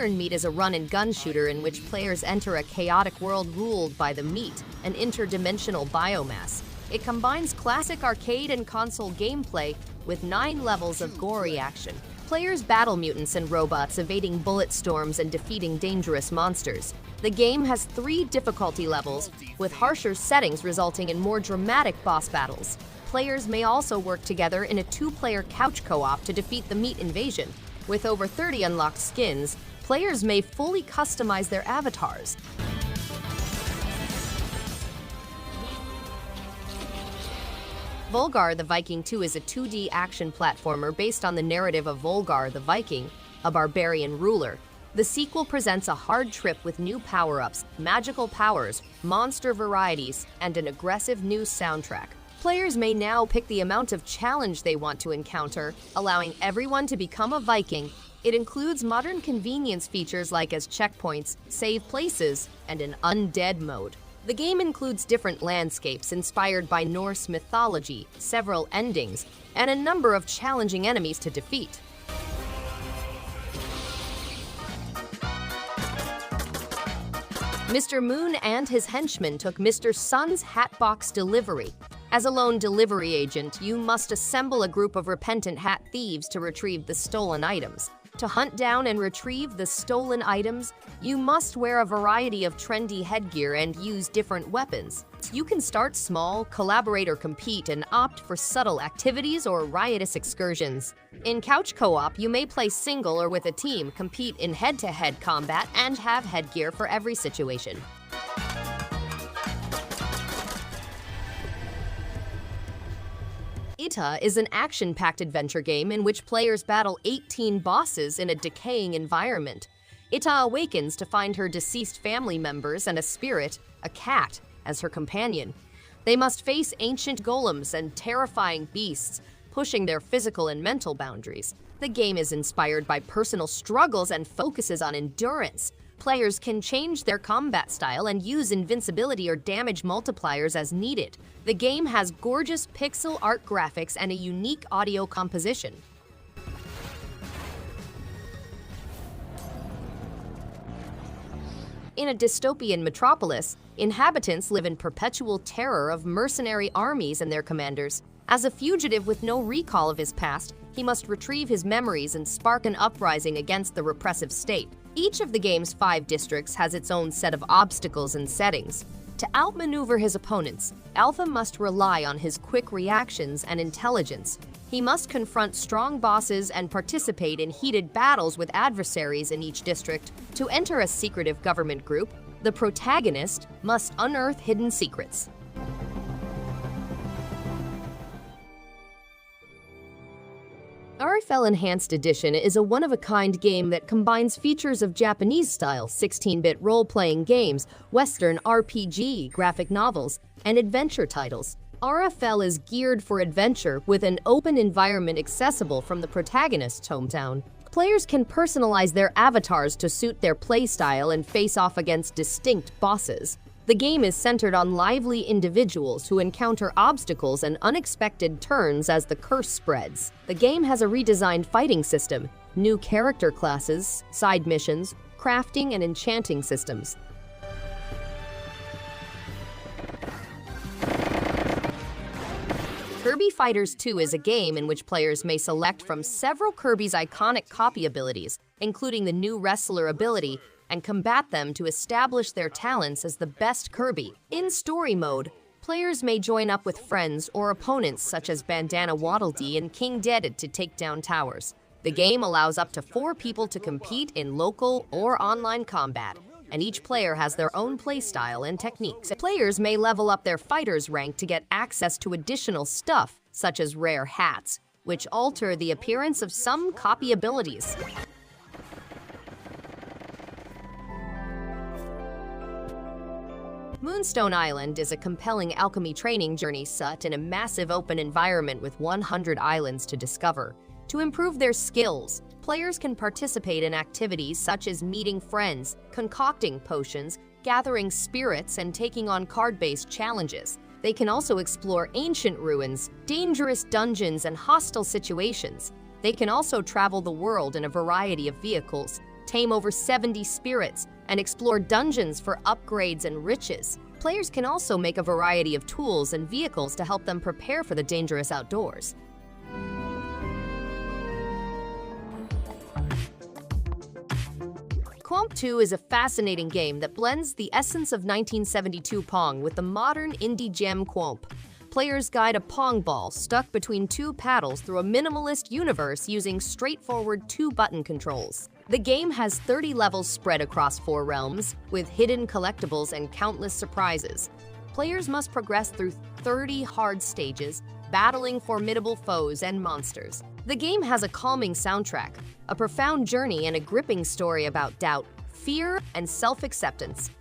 Iron Meat is a run-and-gun shooter in which players enter a chaotic world ruled by the meat, an interdimensional biomass. It combines classic arcade and console gameplay with 9 levels of gory action. Players battle mutants and robots, evading bullet storms and defeating dangerous monsters. The game has 3 difficulty levels, with harsher settings resulting in more dramatic boss battles. Players may also work together in a 2-player couch co-op to defeat the meat invasion. With over 30 unlocked skins, players may fully customize their avatars. Volgarr the Viking II is a 2D action platformer based on the narrative of Volgarr the Viking, a barbarian ruler. The sequel presents a hard trip with new power-ups, magical powers, monster varieties, and an aggressive new soundtrack. Players may now pick the amount of challenge they want to encounter, allowing everyone to become a Viking. It includes modern convenience features like as checkpoints, save places, and an undead mode. The game includes different landscapes inspired by Norse mythology, several endings, and a number of challenging enemies to defeat. Mr. Moon and his henchmen took Mr. Sun's Hatbox delivery. As a lone delivery agent, you must assemble a group of repentant hat thieves to retrieve the stolen items. To hunt down and retrieve the stolen items, you must wear a variety of trendy headgear and use different weapons. You can start small, collaborate or compete, and opt for subtle activities or riotous excursions. In couch co-op, you may play single or with a team, compete in head-to-head combat, and have headgear for every situation. ITTA is an action-packed adventure game in which players battle 18 bosses in a decaying environment. ITTA awakens to find her deceased family members and a spirit, a cat, as her companion. They must face ancient golems and terrifying beasts, pushing their physical and mental boundaries. The game is inspired by personal struggles and focuses on endurance. Players can change their combat style and use invincibility or damage multipliers as needed. The game has gorgeous pixel art graphics and a unique audio composition. In a dystopian metropolis, inhabitants live in perpetual terror of mercenary armies and their commanders. As a fugitive with no recall of his past, he must retrieve his memories and spark an uprising against the repressive state. Each of the game's 5 districts has its own set of obstacles and settings. To outmaneuver his opponents, Alpha must rely on his quick reactions and intelligence. He must confront strong bosses and participate in heated battles with adversaries in each district. To enter a secretive government group, the protagonist must unearth hidden secrets. RFL Enhanced Edition is a one-of-a-kind game that combines features of Japanese-style 16-bit role-playing games, Western RPG, graphic novels, and adventure titles. RFL is geared for adventure with an open environment accessible from the protagonist's hometown. Players can personalize their avatars to suit their playstyle and face off against distinct bosses. The game is centered on lively individuals who encounter obstacles and unexpected turns as the curse spreads. The game has a redesigned fighting system, new character classes, side missions, crafting, and enchanting systems. Kirby Fighters 2 is a game in which players may select from several Kirby's iconic copy abilities, including the new wrestler ability, and combat them to establish their talents as the best Kirby. In story mode, players may join up with friends or opponents such as Bandana Waddle Dee and King Dedede to take down towers. The game allows up to 4 people to compete in local or online combat, and each player has their own playstyle and techniques. Players may level up their fighter's rank to get access to additional stuff, such as rare hats, which alter the appearance of some copy abilities. Moonstone Island is a compelling alchemy training journey set in a massive open environment with 100 islands to discover. To improve their skills, players can participate in activities such as meeting friends, concocting potions, gathering spirits, and taking on card-based challenges. They can also explore ancient ruins, dangerous dungeons, and hostile situations. They can also travel the world in a variety of vehicles. tame over 70 spirits, and explore dungeons for upgrades and riches. Players can also make a variety of tools and vehicles to help them prepare for the dangerous outdoors. Quomp 2 is a fascinating game that blends the essence of 1972 Pong with the modern indie gem Quomp. Players guide a Pong ball stuck between two paddles through a minimalist universe using straightforward two-button controls. The game has 30 levels spread across 4 realms, with hidden collectibles and countless surprises. Players must progress through 30 hard stages, battling formidable foes and monsters. The game has a calming soundtrack, a profound journey, and a gripping story about doubt, fear, and self-acceptance.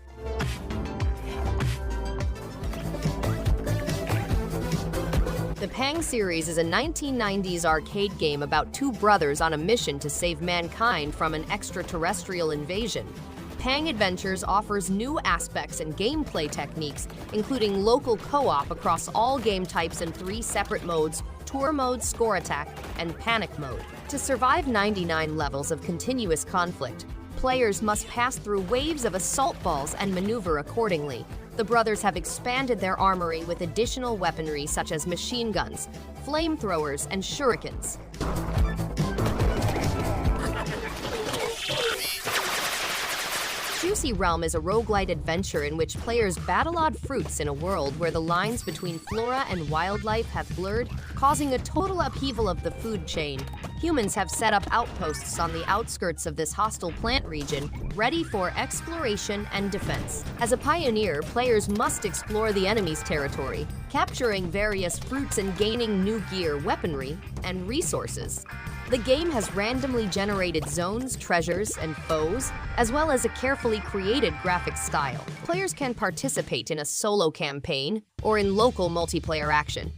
The Pang series is a 1990s arcade game about 2 brothers on a mission to save mankind from an extraterrestrial invasion. Pang Adventures offers new aspects and gameplay techniques, including local co-op across all game types in 3 separate modes: Tour Mode, Score Attack, and Panic Mode. To survive 99 levels of continuous conflict, players must pass through waves of assault balls and maneuver accordingly. The brothers have expanded their armory with additional weaponry such as machine guns, flamethrowers, and shurikens. Juicy Realm is a roguelite adventure in which players battle odd fruits in a world where the lines between flora and wildlife have blurred, causing a total upheaval of the food chain. Humans have set up outposts on the outskirts of this hostile plant region, ready for exploration and defense. As a pioneer, players must explore the enemy's territory, capturing various fruits and gaining new gear, weaponry, and resources. The game has randomly generated zones, treasures, and foes, as well as a carefully created graphic style. Players can participate in a solo campaign or in local multiplayer action.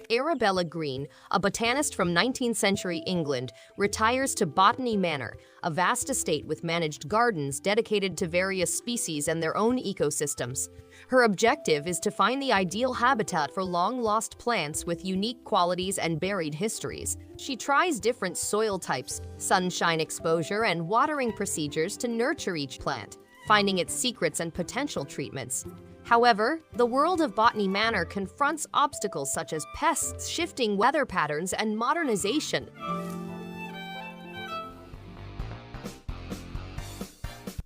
Arabella Green, a botanist from 19th century England, retires to Botany Manor, a vast estate with managed gardens dedicated to various species and their own ecosystems. Her objective is to find the ideal habitat for long-lost plants with unique qualities and buried histories. She tries different soil types, sunshine exposure, and watering procedures to nurture each plant, finding its secrets and potential treatments. However, the world of Botany Manor confronts obstacles such as pests, shifting weather patterns, and modernization.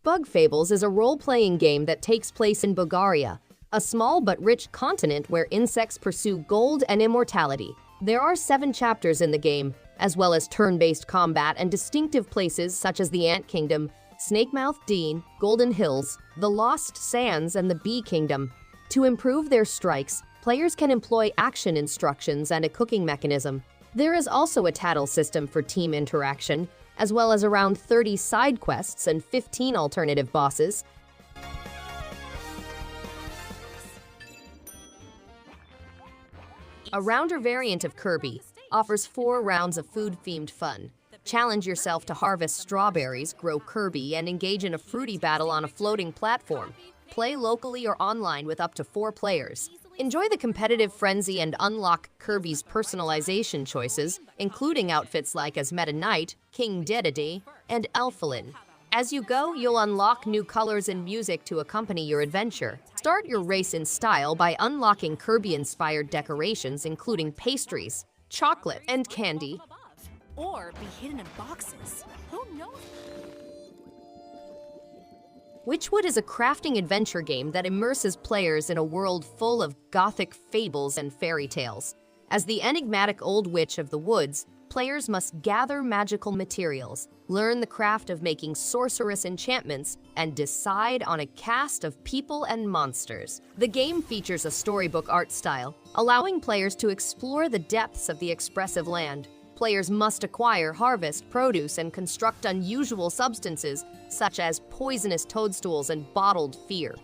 Bug Fables is a role-playing game that takes place in Bulgaria, a small but rich continent where insects pursue gold and immortality. There are 7 chapters in the game, as well as turn-based combat and distinctive places such as the Ant Kingdom, Snakemouth Dean, Golden Hills, the Lost Sands, and the Bee Kingdom. To improve their strikes, players can employ action instructions and a cooking mechanism. There is also a tattle system for team interaction, as well as around 30 side quests and 15 alternative bosses. A rounder variant of Kirby offers 4 rounds of food-themed fun. Challenge yourself to harvest strawberries, grow Kirby, and engage in a fruity battle on a floating platform. Play locally or online with up to 4 players. Enjoy the competitive frenzy and unlock Kirby's personalization choices, including outfits like as Meta Knight, King Dedede, and Elfilin. As you go, you'll unlock new colors and music to accompany your adventure. Start your race in style by unlocking Kirby-inspired decorations, including pastries, chocolate, and candy. Or be hidden in boxes. Who knows? Wytchwood is a crafting adventure game that immerses players in a world full of gothic fables and fairy tales. As the enigmatic old witch of the woods, players must gather magical materials, learn the craft of making sorcerous enchantments, and decide on a cast of people and monsters. The game features a storybook art style, allowing players to explore the depths of the expressive land. Players must acquire, harvest, produce, and construct unusual substances, such as poisonous toadstools and bottled fear.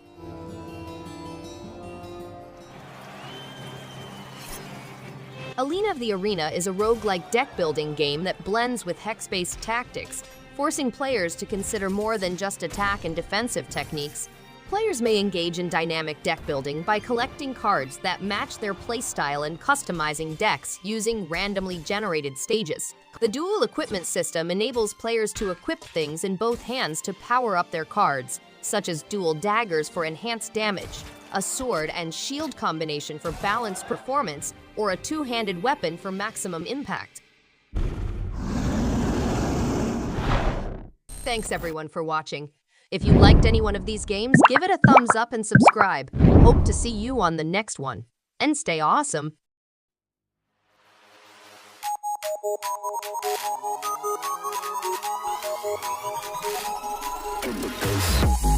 Alina of the Arena is a roguelike deck-building game that blends with hex-based tactics, forcing players to consider more than just attack and defensive techniques. Players may engage in dynamic deck building by collecting cards that match their playstyle and customizing decks using randomly generated stages. The dual equipment system enables players to equip things in both hands to power up their cards, such as dual daggers for enhanced damage, a sword and shield combination for balanced performance, or a two-handed weapon for maximum impact. Thanks everyone for watching. If you liked any one of these games, give it a thumbs up and subscribe. Hope to see you on the next one. And stay awesome! In the face.